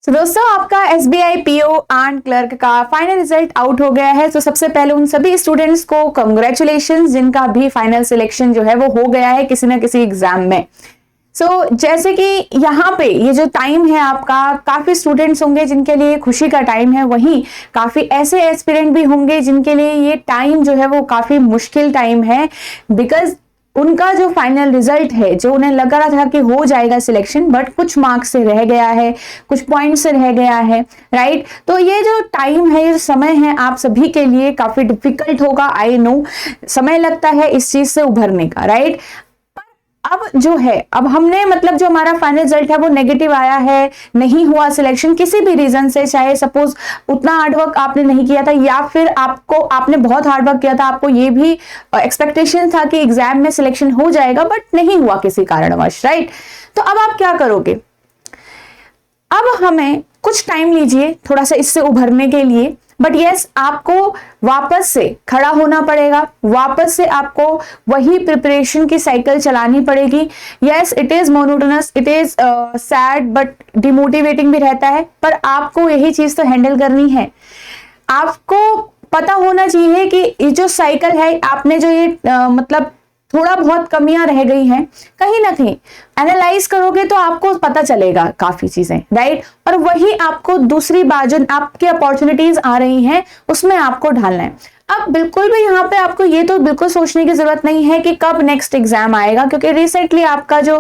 दोस्तों आपका SBI PO and clerk का फाइनल रिजल्ट आउट हो गया है। तो सबसे पहले उन सभी स्टूडेंट्स को कंग्रेचुलेशंस जिनका भी फाइनल सिलेक्शन जो है वो हो गया है किसी ना किसी एग्जाम में। जैसे कि यहाँ पे ये जो टाइम है आपका, काफी स्टूडेंट्स होंगे जिनके लिए खुशी का टाइम है, वहीं काफी ऐसे एस्पिरेंट भी होंगे जिनके लिए ये टाइम जो है वो काफी मुश्किल टाइम है, बिकॉज उनका जो फाइनल रिजल्ट है, जो उन्हें लग रहा था कि हो जाएगा सिलेक्शन, बट कुछ मार्क्स से रह गया है, कुछ पॉइंट से रह गया है, राइट। तो ये जो टाइम है, ये समय है, आप सभी के लिए काफी डिफिकल्ट होगा, आई नो, समय लगता है इस चीज से उभरने का, राइट। अब जो है, अब हमने मतलब जो हमारा फाइनल रिजल्ट है वो नेगेटिव आया है, नहीं हुआ सिलेक्शन किसी भी रीजन से, चाहे सपोज उतना हार्डवर्क आपने नहीं किया था, या फिर आपने बहुत हार्डवर्क किया था, आपको ये भी एक्सपेक्टेशन था कि एग्जाम में सिलेक्शन हो जाएगा, बट नहीं हुआ किसी कारणवश, राइट। तो अब आप क्या करोगे? अब हमें कुछ टाइम लीजिए थोड़ा सा इससे उभरने के लिए, बट यस, आपको वापस से खड़ा होना पड़ेगा, वापस से आपको वही प्रिपरेशन की साइकिल चलानी पड़ेगी। Yes, it is monotonous, it is sad, but demotivating भी रहता है, पर आपको यही चीज तो हैंडल करनी है। आपको पता होना चाहिए कि ये जो साइकिल है, आपने जो ये मतलब थोड़ा बहुत कमियां रह गई हैं, कहीं ना कहीं एनालाइज करोगे तो आपको पता चलेगा काफी चीजें, राइट। और वही आपको दूसरी बार जो आपकी अपॉर्चुनिटीज आ रही हैं उसमें आपको ढालना है। अब बिल्कुल भी यहाँ पे आपको ये तो बिल्कुल सोचने की जरूरत नहीं है कि कब नेक्स्ट एग्जाम आएगा, क्योंकि रिसेंटली आपका जो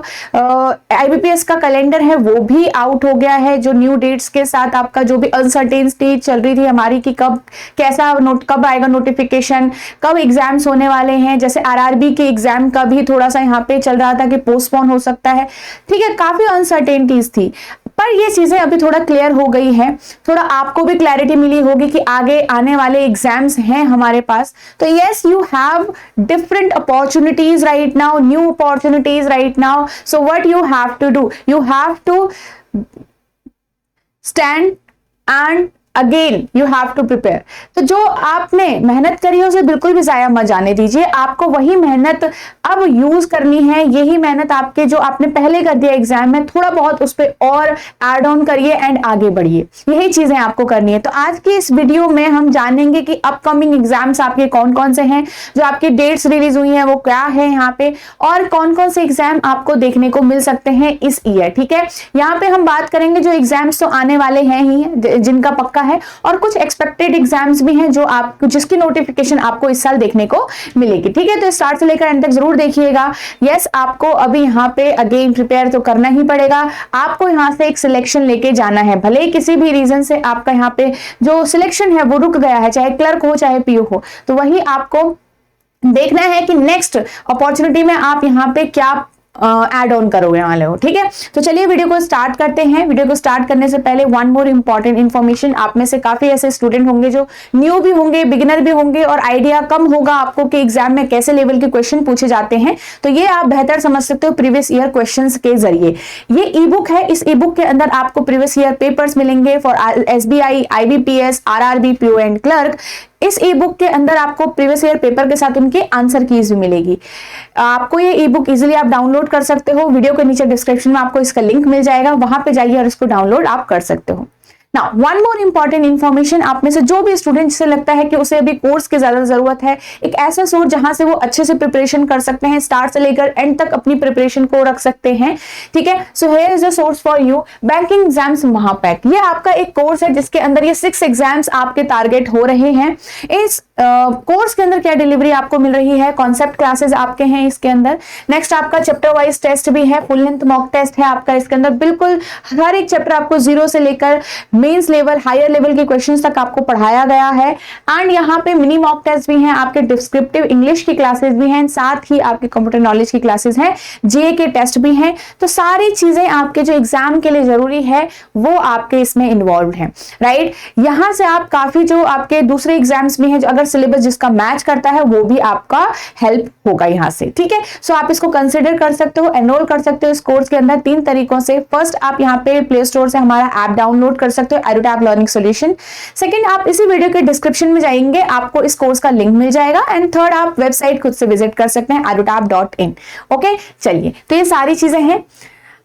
IBPS का कैलेंडर है वो भी आउट हो गया है, जो न्यू डेट्स के साथ आपका जो भी अनसर्टेनिटी चल रही थी हमारी कि कब आएगा नोटिफिकेशन, कब एग्जाम्स होने वाले हैं। जैसे RRB के एग्जाम का भी थोड़ा सा यहाँ पे चल रहा था कि पोस्टपोन हो सकता है, ठीक है, काफी अनसर्टेनिटीज थी, पर ये चीजें अभी थोड़ा क्लियर हो गई है, थोड़ा आपको भी क्लैरिटी मिली होगी कि आगे आने वाले एग्जाम्स हैं हमारे पास। तो yes, you have different opportunities right now, new opportunities right now. So what you have to do, you have to stand and again you have to prepare. तो जो आपने मेहनत करी है उसे बिल्कुल भी जाया मत जाने दीजिए, आपको वही मेहनत अब यूज करनी है। यही मेहनत आपके जो आपने पहले कर दिया एग्जाम में, थोड़ा बहुत उस पर और एड ऑन करिए एंड आगे बढ़िए, यही चीजें आपको करनी है। तो आज की इस वीडियो में हम जानेंगे कि अपकमिंग एग्जाम्स आपके कौन कौन से हैं, जो आपकी डेट्स रिलीज हुई है वो क्या है यहाँ पे, और कौन कौन से एग्जाम आपको देखने को मिल सकते हैं इस ईयर, ठीक है। यहाँ पे हम बात करेंगे जो एग्जाम्स तो आने वाले हैं ही, जिनका पक्का है, और कुछ एक्सपेक्टेड एग्जाम्स भी हैं जो आपको, जिसकी नोटिफिकेशन आपको इस साल देखने को मिलेगी, ठीक है। तो स्टार्ट से लेकर एंड तक जरूर देखिएगा। यस, आपको अभी यहाँ पे अगेन प्रिपेयर तो करना ही पड़ेगा, आपको यहाँ से एक सिलेक्शन लेके जाना है, भले ही किसी भी रीजन से आपका यहाँ पे जो सिलेक्शन है वो रुक गया है, चाहे क्लर्क हो चाहे PO हो, तो वही आपको देखना है कि नेक्स्ट अपॉर्चुनिटी में आप यहाँ पे क्या एड ऑन करोगे वाले हो, ठीक है। तो चलिए वीडियो को स्टार्ट करते हैं। वीडियो को स्टार्ट करने से पहले वन मोर इंपॉर्टेंट इन्फॉर्मेशन, आप में से काफी ऐसे स्टूडेंट होंगे जो न्यू भी होंगे, बिगिनर भी होंगे, और आइडिया कम होगा आपको कि एग्जाम में कैसे लेवल के क्वेश्चन पूछे जाते हैं, तो ये आप बेहतर समझ सकते हो प्रीवियस ईयर क्वेश्चंस के जरिए। ये ई बुक है, इस ई बुक के अंदर आपको प्रीवियस ईयर पेपर्स मिलेंगे for SBI, IBPS, RRB, PO and clerk. इस ई बुक के अंदर आपको प्रीवियस ईयर पेपर के साथ उनके आंसर कीज भी मिलेगी। आपको ये ई बुक इजिली आप डाउनलोड कर सकते हो, वीडियो के नीचे डिस्क्रिप्शन में आपको इसका लिंक मिल जाएगा, वहां पे जाइए और इसको डाउनलोड आप कर सकते हो। Now one more important information, आप में से जो भी स्टूडेंट से लगता है कि उसे अभी कोर्स की ज्यादा जरूरत है, एक ऐसा सोर्स जहां से वो अच्छे से प्रिपरेशन कर सकते हैं, स्टार्ट से लेकर एंड तक अपनी प्रिपरेशन को रख सकते हैं, ठीक है। So here is the source for you, banking exams महापैक। ये आपका एक कोर्स है जिसके अंदर ये 6 एग्जाम्स आपके टारगेट हो रहे हैं। इस कोर्स के अंदर क्या डिलीवरी आपको मिल रही है, कॉन्सेप्ट क्लासेस आपके हैं इसके अंदर, नेक्स्ट आपका चैप्टर वाइज टेस्ट भी है, फुल लेंथ मॉक टेस्ट है आपका इसके अंदर, बिल्कुल हर एक चैप्टर आपको 0 से लेकर मेंस लेवल, हायर लेवल के क्वेश्चंस तक आपको पढ़ाया गया है। एंड यहाँ पे मिनी मॉक टेस्ट भी हैं, आपके डिस्क्रिप्टिव इंग्लिश की क्लासेस भी हैं, साथ ही आपके कंप्यूटर नॉलेज की क्लासेस हैं, GA के टेस्ट भी हैं। तो सारी चीजें आपके जो एग्जाम के लिए जरूरी है वो आपके इसमें इन्वॉल्व है, राइट। यहाँ से आप काफी जो आपके दूसरे एग्जाम्स भी हैं, जो अगर सिलेबस जिसका मैच करता है वो भी आपका हेल्प होगा यहाँ से, ठीक है। सो आप इसको कंसिडर कर सकते हो, एनरोल कर सकते हो इस कोर्स के अंदर 3 तरीकों से। फर्स्ट, आप यहाँ पे प्ले स्टोर से हमारा ऐप डाउनलोड कर सकते हो, एडुटैब लर्निंग सॉल्यूशन। सेकंड, आप इसी वीडियो के डिस्क्रिप्शन में जाएंगे, आपको इस कोर्स का लिंक मिल जाएगा। एंड थर्ड, आप वेबसाइट खुद से विजिट कर सकते हैं edutap.in। ओके, चलिए, तो ये सारी चीजें हैं।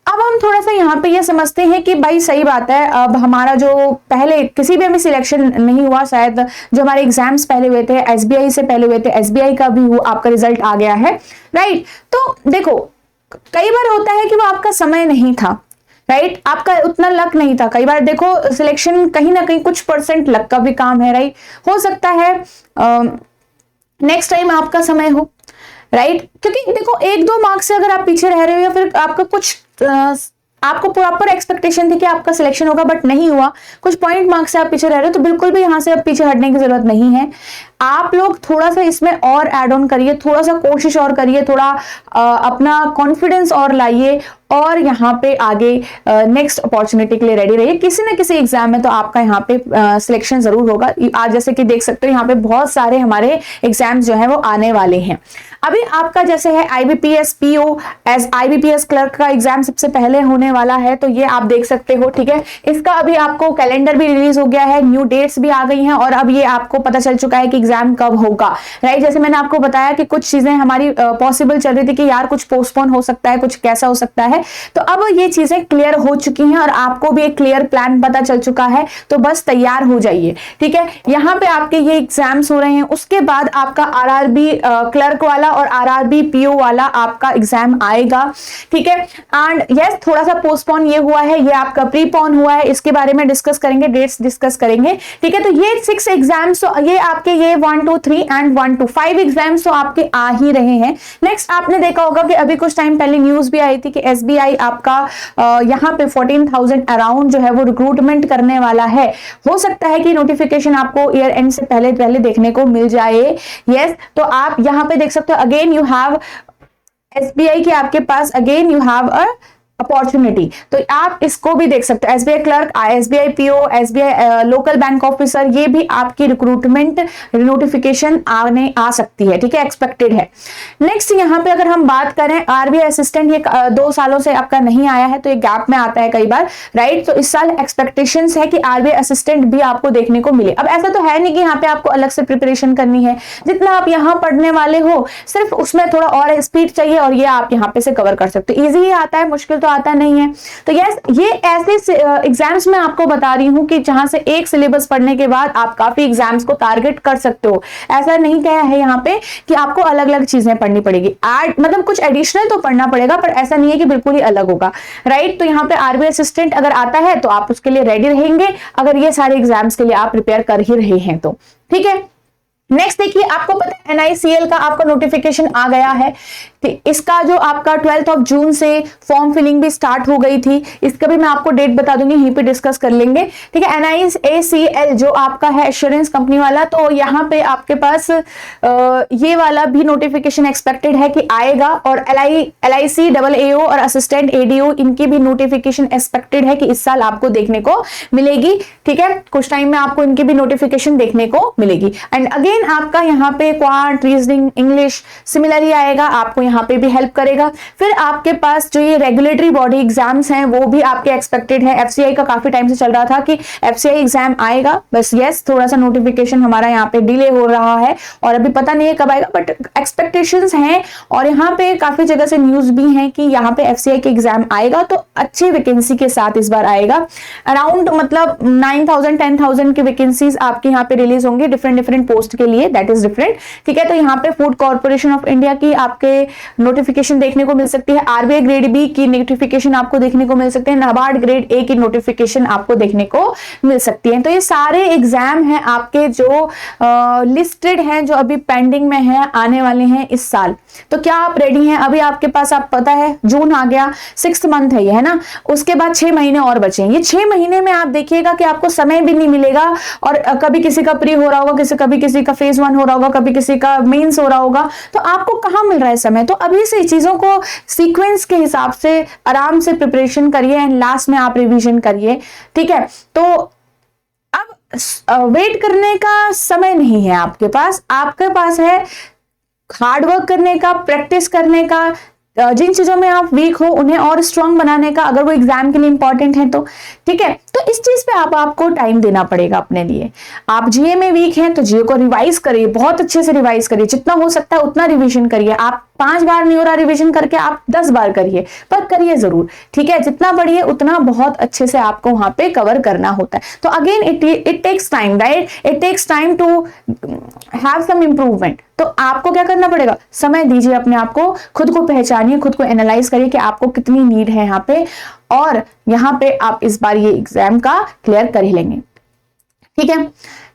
अब हम थोड़ा सा यहाँ पे ये समझते हैं कि भाई सही बात है, अब हमारा जो पहले किसी भी हमें सिलेक्शन नहीं हुआ, शायद जो हमारे एग्जाम्स पहले हुए थे एसबीआई से पहले हुए थे, एसबीआई का भी आपका रिजल्ट आ गया है, राइट। तो देखो कई बार होता है कि वो आपका समय नहीं था, राइट, आपका उतना लक नहीं था। कई बार देखो सिलेक्शन कहीं ना कहीं कुछ % लक का भी काम है, राइट। हो सकता है नेक्स्ट टाइम आपका समय हो, राइट, क्योंकि देखो 1-2 मार्क्स से अगर आप पीछे रह रहे हो या फिर आपका कुछ आपको प्रॉपर एक्सपेक्टेशन थी कि आपका सिलेक्शन होगा बट नहीं हुआ, कुछ पॉइंट मार्क्स से आप पीछे रह रहे हो, तो बिल्कुल भी यहां से अब पीछे हटने की जरूरत नहीं है। आप लोग थोड़ा सा इसमें और ऐड ऑन करिए, थोड़ा सा कोशिश और करिए, थोड़ा अपना कॉन्फिडेंस और लाइए और यहाँ पे आगे नेक्स्ट अपॉर्चुनिटी के लिए रेडी रहिए। किसी ना किसी एग्जाम में तो आपका यहाँ पे सिलेक्शन जरूर होगा। आज जैसे कि देख सकते हो यहाँ पे बहुत सारे हमारे एग्जाम्स जो है वो आने वाले हैं। अभी आपका जैसे है IBPS PO as IBPS clerk का एग्जाम सबसे पहले होने वाला है, तो ये आप देख सकते हो, ठीक है। इसका अभी आपको कैलेंडर भी रिलीज हो गया है, न्यू डेट्स भी आ गई हैं और अब ये आपको पता चल चुका है कि एग्जाम कब होगा, राइट। जैसे मैंने आपको बताया कि कुछ चीजें हमारी पॉसिबल चल रही थी कि यार कुछ पोस्टपोन हो सकता है, कुछ कैसा हो सकता है, तो अब ये चीजें क्लियर हो चुकी हैं और आपको भी एक क्लियर प्लान पता चल चुका है, तो बस तैयार हो जाइए, ठीक है। यहाँ पे आपके ये एग्जाम्स हो रहे हैं, उसके बाद आपका RRB क्लर्क वाला और RRB PO वाला आपका एग्जाम आएगा, ठीक है। एंड यस थोड़ा सा पोस्टपोन ये हुआ है, ये आपका प्रीपोन हुआ है, इसके बारे में डिस्कस करेंगे, डेट्स डिस्कस करेंगे, ठीक है। तो ये 6 एग्जाम्स, तो ये आपके ये 1 2 3 एंड 1 2 5 एग्जाम्स तो आपके आ ही रहे हैं। नेक्स्ट आपने देखा होगा कि अभी कुछ टाइम पहले न्यूज भी आई थी कि SBI आपका यहाँ पे 14,000 अराउंड जो है वो रिक्रूटमेंट करने वाला है। हो सकता है कि नोटिफिकेशन आपको ईयर एंड से पहले देखने को मिल जाए, यस। तो आप यहाँ पे देख सकते हो, अगेन यू हैव SBI के आपके पास again you have a opportunity, तो आप इसको भी देख सकते हो। SBI clerk, SBI PO, SBI local bank officer, ये भी आपकी रिक्रूटमेंट नोटिफिकेशन आ सकती है, ठीक है, एक्सपेक्टेड है। नेक्स्ट यहाँ पे अगर हम बात करें RBI असिस्टेंट, ये 2 सालों से आपका नहीं आया है, तो ये गैप में आता है कई बार, राइट। तो इस साल एक्सपेक्टेशंस है कि RBI असिस्टेंट भी आपको देखने को मिले। अब ऐसा तो है नहीं कि यहाँ पे आपको अलग से प्रिपरेशन करनी है, जितना आप यहाँ पढ़ने वाले हो सिर्फ उसमें थोड़ा और स्पीड चाहिए और ये आप यहाँ पे से कवर कर सकते हो। ईजी ही आता है, मुश्किल तो आता नहीं है। तो यस ये ऐसे एग्जाम्स में आपको बता रही हूं कि जहां से एक सिलेबस पढ़ने के बाद आप काफी एग्जाम्स को टारगेट कर सकते हो। ऐसा नहीं कहा है यहाँ पे कि आपको अलग अलग चीजें पढ़नी पड़ेगी, मतलब कुछ एडिशनल तो पढ़ना पड़ेगा, पर ऐसा नहीं है कि बिल्कुल ही अलग होगा, राइट। तो यहाँ पे RBI असिस्टेंट अगर आता है तो आप उसके लिए रेडी रहेंगे, अगर ये सारे एग्जाम्स के लिए आप प्रिपेयर कर ही रहे हैं तो, ठीक है। नेक्स्ट देखिए, आपको पता है NICL का आपका नोटिफिकेशन आ गया है। इसका जो आपका 12 जून से फॉर्म फिलिंग भी स्टार्ट हो गई थी, इसका भी मैं आपको डेट बता दूंगी, यहीं पे डिस्कस कर लेंगे, ठीक है। NICL जो आपका है एश्योरेंस कंपनी वाला, तो यहाँ पे आपके पास ये वाला भी नोटिफिकेशन एक्सपेक्टेड है कि आएगा, और LIC AAO और असिस्टेंट ADO इनकी भी नोटिफिकेशन एक्सपेक्टेड है कि इस साल आपको देखने को मिलेगी, ठीक है। कुछ टाइम में आपको इनकी भी नोटिफिकेशन देखने को मिलेगी। एंड अगेन आपका यहाँ पे क्वांट, रीजनिंग, इंग्लिश सिमिलरली आएगा, आपको यहाँ पे भी हेल्प करेगा। फिर आपके पास जो ये रेगुलेटरी बॉडी एग्जाम्स हैं वो भी आपके एक्सपेक्टेड है। FCI का काफी टाइम से चल रहा था कि FCI एग्जाम आएगा, बस यस थोड़ा सा नोटिफिकेशन हमारा यहाँ पे डिले हो रहा है और अभी पता नहीं है कब आएगा, बट एक्सपेक्टेशंस हैं। और यहाँ पे काफी जगह से न्यूज भी है कि यहाँ पे FCI के एग्जाम आएगा, तो अच्छी वैकेंसी के साथ इस बार आएगा। अराउंड मतलब 9,000 10,000 की वैकेंसीज आपके यहाँ पे रिलीज होंगी डिफरेंट पोस्ट के लिए, दैट इज डिफरेंट, ठीक है। तो यहाँ पे फूड कॉर्पोरेशन ऑफ इंडिया की आपके नोटिफिकेशन देखने को मिल सकती है, RBI ग्रेड B की नोटिफिकेशन आपको देखने को मिल सकते हैं, नाबार्ड ग्रेड A की नोटिफिकेशन आपको देखने को मिल सकती है। तो ये सारे एग्जाम हैं आपके जो लिस्टेड हैं, जो अभी पेंडिंग में हैं, आने वाले हैं इस साल। तो क्या आप रेडी हैं? अभी आपके पास, आप पता है जून आ गया, 6th मंथ है ये, है ना। उसके बाद 6 महीने और बचे हैं। ये 6 महीने में आप देखिएगा कि आपको समय भी नहीं मिलेगा, और कभी किसी का प्री हो रहा होगा, कभी किसी का फेज 1 हो रहा होगा, कभी किसी का मेंस हो रहा होगा, तो आपको कहाँ मिल रहा है समय। तो अभी से चीजों को सीक्वेंस के हिसाब से आराम से प्रिपरेशन करिए एंड लास्ट में आप रिवीजन करिए, ठीक है। तो अब वेट करने का समय नहीं है आपके पास है हार्ड वर्क करने का, प्रैक्टिस करने का, जिन चीजों में आप वीक हो उन्हें और स्ट्रांग बनाने का, अगर वो एग्जाम के लिए इंपॉर्टेंट है तो, ठीक है। तो इस चीज पे आपको टाइम देना पड़ेगा अपने लिए। आप GA में वीक हैं तो GA को रिवाइज करिए, बहुत अच्छे से रिवाइज करिए, जितना हो सकता है उतना रिवीजन करिए। आप 5 बार नहीं हो रहा रिवीजन करके, आप 10 बार करिए, पर करिए जरूर, ठीक है। जितना पढ़िए उतना बहुत अच्छे से आपको वहां पे कवर करना होता है। तो again it takes time, right, it takes time to have some improvement. तो आपको क्या करना पड़ेगा, समय दीजिए अपने आप को, खुद को पहचानिए, खुद को एनालाइज करिए कि आपको कितनी नीड है यहाँ पे, और यहाँ पे आप इस बार ये एग्जाम का क्लियर कर ही लेंगे, ठीक है।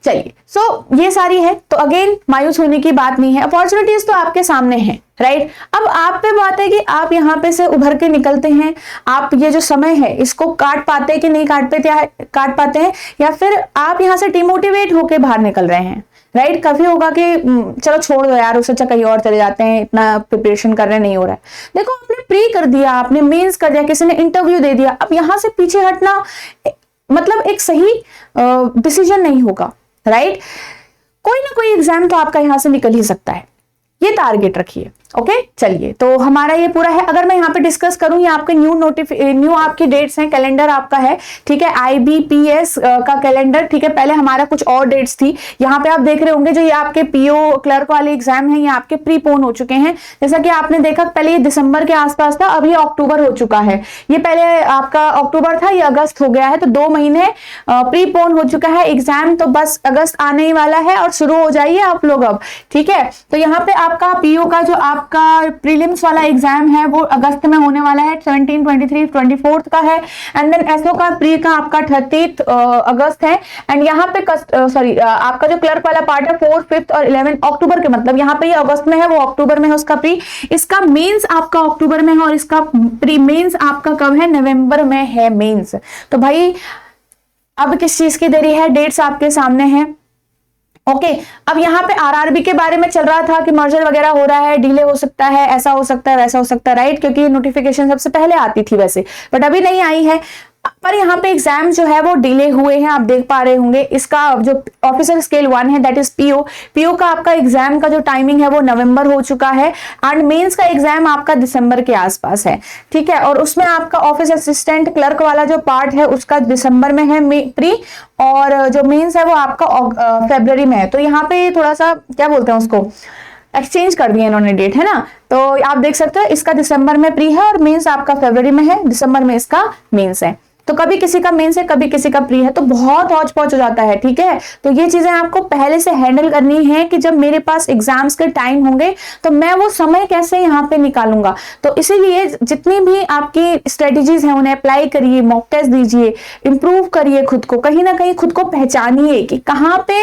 चलिए, सो ये सारी है, तो अगेन मायूस होने की बात नहीं है, अपॉर्चुनिटीज तो आपके सामने है, राइट। अब आप पे बात है कि आप यहाँ पे से उभर के निकलते हैं, आप ये जो समय है इसको काट पाते हैं कि नहीं काट पाते हैं, या फिर आप यहाँ से डिमोटिवेट होके बाहर निकल रहे हैं, राइट। काफी होगा कि चलो छोड़ दो यार, उससे अच्छा कहीं और चले जाते हैं, इतना प्रिपरेशन करने नहीं हो रहा है। देखो, आपने प्री कर दिया, आपने मेंस कर दिया, किसी ने इंटरव्यू दे दिया, अब यहाँ से पीछे हटना मतलब एक सही डिसीजन नहीं होगा, राइट। कोई ना कोई एग्जाम तो आपका यहां से निकल ही सकता है, ये टारगेट रखिए, ओके। चलिए, तो हमारा ये पूरा है। अगर मैं यहाँ पे डिस्कस करूं, ये आपके न्यू आपकी डेट्स हैं, कैलेंडर आपका है, ठीक है, IBPS का कैलेंडर, ठीक है। पहले हमारा कुछ और डेट्स थी, यहाँ पे आप देख रहे होंगे जो ये आपके PO क्लर्क वाले एग्जाम हैं, ये आपके प्रीपोन हो चुके हैं। जैसा कि आपने देखा, पहले ये दिसंबर के आसपास था, अब ये अक्टूबर हो चुका है। ये पहले आपका अक्टूबर था, ये अगस्त हो गया है, तो 2 महीने प्रीपोन हो चुका है एग्जाम। तो बस अगस्त आने ही वाला है और शुरू हो जाइए आप लोग अब, ठीक है। तो यहाँ पे आपका PO का जो आपका प्रीलिम्स वाला एग्जाम है वो अगस्त में होने वाला है, 17, 23, 24 का है। एंड देन SO का प्री का आपका 30 अगस्त है। एंड यहाँ पे आपका जो क्लर्क वाला पार्ट है 4, 5 और 11 अक्टूबर के, मतलब यहाँ पे ये अगस्त में है, वो अक्टूबर में है उसका प्री। इसका मेंस आपका अक्टूबर में है और इसका प्री मेंस आपका कब है, नवंबर में है मेंस। तो भाई अब किस चीज की देरी है, डेट्स आपके सामने है, ओके। अब यहाँ पे RRB के बारे में चल रहा था कि मर्जर वगैरह हो रहा है, डिले हो सकता है, ऐसा हो सकता है, वैसा हो सकता है, राइट, क्योंकि नोटिफिकेशन सबसे पहले आती थी वैसे, बट अभी नहीं आई है। पर यहाँ पे एग्जाम जो है वो डिले हुए हैं, आप देख पा रहे होंगे। इसका जो ऑफिसर स्केल 1 है, दैट इज PO का आपका एग्जाम का जो टाइमिंग है वो नवंबर हो चुका है। एंड मेंस का एग्जाम आपका दिसंबर के आसपास है, ठीक है। और उसमें आपका ऑफिस असिस्टेंट क्लर्क वाला जो पार्ट है उसका दिसंबर में है प्री, और जो मेंस है वो आपका फरवरी में है। तो यहाँ पे थोड़ा सा क्या बोलते हैं उसको, एक्सचेंज कर दिए इन्होंने डेट, है ना। तो आप देख सकते हो इसका दिसंबर में प्री है और मेंस आपका फरवरी में है, दिसंबर में इसका मेंस है। तो कभी किसी का मेंस है, कभी किसी का प्री है, तो बहुत हौच पौच हो जाता है, ठीक है। तो ये चीजें आपको पहले से हैंडल करनी है कि जब मेरे पास एग्जाम्स के टाइम होंगे तो मैं वो समय कैसे यहाँ पे निकालूंगा। तो इसीलिए जितनी भी आपकी स्ट्रेटेजीज हैं उन्हें अप्लाई करिए, मॉक टेस्ट दीजिए, इंप्रूव करिए खुद को, कहीं ना कहीं खुद को पहचानिए कि कहाँ पे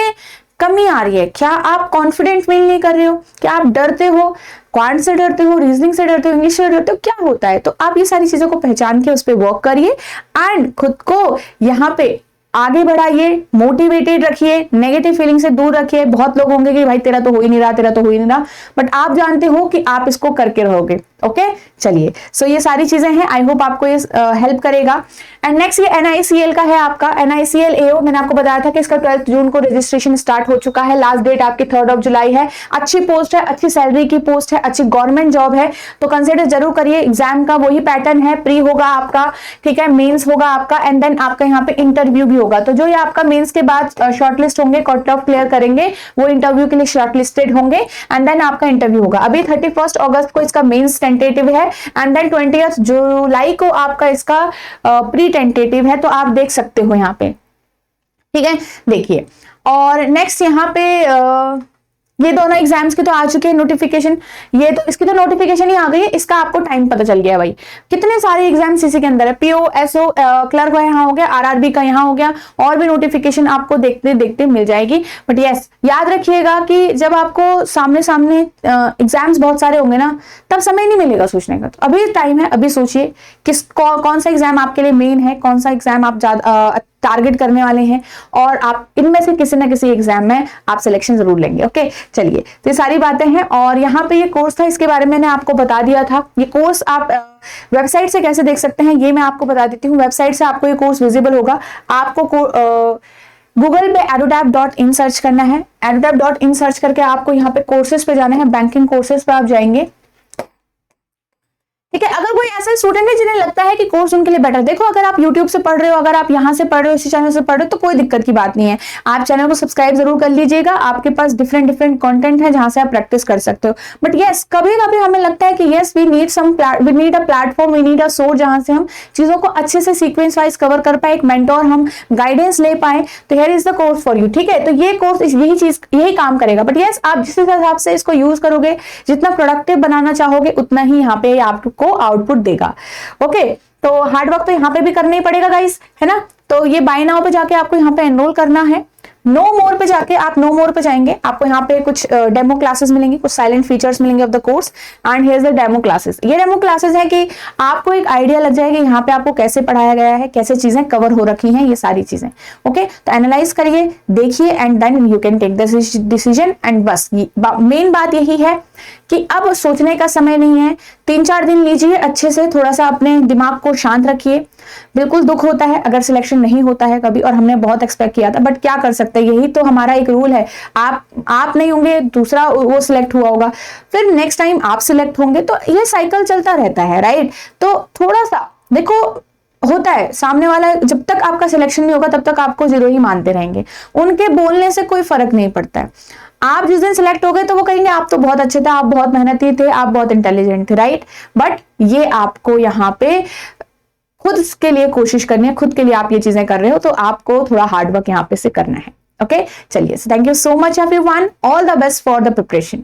कमी आ रही है। क्या आप कॉन्फिडेंट फील नहीं कर रहे हो, क्या आप डरते हो, क्वांट से डरते हो, रीजनिंग से डरते हो, इंग्लिश से डरते हो, क्या होता है। तो आप ये सारी चीजों को पहचान के उस पर वर्क करिए एंड खुद को यहाँ पे आगे बढ़ाइए, मोटिवेटेड रखिए, नेगेटिव फीलिंग से दूर रखिए। बहुत लोग होंगे कि भाई तेरा तो हो ही नहीं रहा, तेरा तो हो ही नहीं रहा, बट आप जानते हो कि आप इसको करके रहोगे, ओके। चलिए, सो ये सारी चीजें हैं, आई होप आपको ये हेल्प करेगा। एंड नेक्स्ट ये NICL का है आपका, NICL AO। मैंने आपको बताया था कि इसका 12 जून को रजिस्ट्रेशन स्टार्ट हो चुका है, लास्ट डेट आपकी 3 जुलाई है। अच्छी पोस्ट है, अच्छी सैलरी की पोस्ट है, अच्छी गवर्नमेंट जॉब है, तो कंसिडर जरूर करिए। एग्जाम का वही पैटर्न है, प्री होगा आपका, ठीक है, मेंस होगा आपका, एंड देन आपका यहाँ पे इंटरव्यू भी होगा। तो जो ये आपका मेंस के बाद शॉर्टलिस्ट होंगे, कट ऑफ क्लियर करेंगे, वो इंटरव्यू के लिए शॉर्टलिस्टेड होंगे एंड देन आपका इंटरव्यू होगा। अभी 31 अगस्त को इसका मेंस टेंटेटिव है एंड देन 20 जुलाई को आपका इसका प्री टेंटेटिव है। तो आप देख सकते हो यहाँ पे, ठीक है, देखिए। और नेक्स्ट यहाँ पे ये दोनों एग्जाम्स की तो आ चुके हैं नोटिफिकेशन, ये तो इसकी तो नोटिफिकेशन ही आ गई है, इसका आपको टाइम पता चल गया भाई। कितने सारे एग्जाम्स इसी के अंदर है, PO SO क्लर्क का यहाँ हो गया, RRB का यहाँ हो गया, और भी नोटिफिकेशन आपको देखते देखते मिल जाएगी। बट यस, याद रखिएगा कि जब आपको सामने सामने एग्जाम्स बहुत सारे होंगे ना, तब समय नहीं मिलेगा सोचने का। तो अभी टाइम है, अभी सोचिए कौन सा एग्जाम आपके लिए मेन है, कौन सा एग्जाम आप ज्यादा टारगेट करने वाले हैं, और आप इनमें से किसी ना किसी एग्जाम में आप सिलेक्शन जरूर लेंगे, ओके। चलिए, तो ये सारी बातें हैं। और यहाँ पे ये कोर्स था, इसके बारे में मैंने आपको बता दिया था। ये कोर्स आप वेबसाइट से कैसे देख सकते हैं ये मैं आपको बता देती हूँ। वेबसाइट से आपको ये कोर्स विजिबल होगा। आपको गूगल पे edutap.in सर्च करना है, edutap.in सर्च करके आपको यहाँ पे कोर्सेज पे जाना है, बैंकिंग कोर्सेज पे आप जाएंगे। ठीक है। अगर कोई ऐसा स्टूडेंट है जिन्हें लगता है कि कोर्स उनके लिए बेटर, देखो अगर आप यूट्यूब से पढ़ रहे हो, अगर आप यहाँ से पढ़ रहे हो, इसी चैनल से पढ़ रहे हो, तो कोई दिक्कत की बात नहीं है। आप चैनल को सब्सक्राइब जरूर कर लीजिएगा, आपके पास डिफरेंट कंटेंट है जहां से आप प्रैक्टिस कर सकते हो। बट यस, कभी कभी हमें लगता है कि yes we need a platform, we need a source जहां से हम चीजों को अच्छे से सीक्वेंस वाइज कवर कर पाए, एक मेंटोर हम गाइडेंस ले पाए। तो here is the course for you. ठीक है, तो ये कोर्स यही काम करेगा। बट यस, आप जिस हिसाब से इसको यूज करोगे, जितना प्रोडक्टिव बनाना चाहोगे, उतना ही यहाँ पे आपको आउटपुट देगा। ओके, तो हार्ड वर्क तो यहाँ पे भी करना ही पड़ेगा गाइस, है ना। तो ये बाय नाउ पे जाके आपको यहाँ पे एनरोल करना है। नो मोर पे जाके आप नो मोर पे जाएंगे, आपको यहाँ पे कुछ डेमो क्लासेस मिलेंगी, कुछ साइलेंट फीचर्स मिलेंगे of the course. And here is the demo classes. ये डेमो क्लासेस है कि आपको एक आइडिया लग जाएगा यहाँ पे आपको कैसे पढ़ाया गया है, कैसे चीजें कवर हो रखी हैं, ये सारी चीजें। ओके, तो एनालाइज करिए, देखिए, and then you can take the decision. And बस मेन बात यही है कि अब सोचने का समय नहीं है। 3-4 दिन लीजिए, अच्छे से थोड़ा सा अपने दिमाग को शांत रखिए। बिल्कुल दुख होता है अगर सिलेक्शन नहीं होता है कभी, और हमने बहुत एक्सपेक्ट किया था, बट क्या कर सकते हैं, यही तो हमारा एक रूल है। आप नहीं होंगे, दूसरा वो सिलेक्ट हुआ होगा, फिर नेक्स्ट टाइम आप सिलेक्ट होंगे, तो ये साइकिल चलता रहता है, राइट। तो थोड़ा सा देखो, होता है सामने वाला, जब तक आपका सिलेक्शन नहीं होगा तब तक आपको 0 ही मानते रहेंगे। उनके बोलने से कोई फर्क नहीं पड़ता है। आप जिस दिन सिलेक्ट हो गए तो वो कहेंगे आप तो बहुत अच्छे थे, आप बहुत मेहनती थे, आप बहुत इंटेलिजेंट थे, राइट। बट ये आपको यहाँ पे खुद के लिए कोशिश करनी है, खुद के लिए आप ये चीजें कर रहे हो, तो आपको थोड़ा हार्डवर्क यहाँ पे से करना है। ओके, चलिए, thank you so much everyone, all the best for the preparation.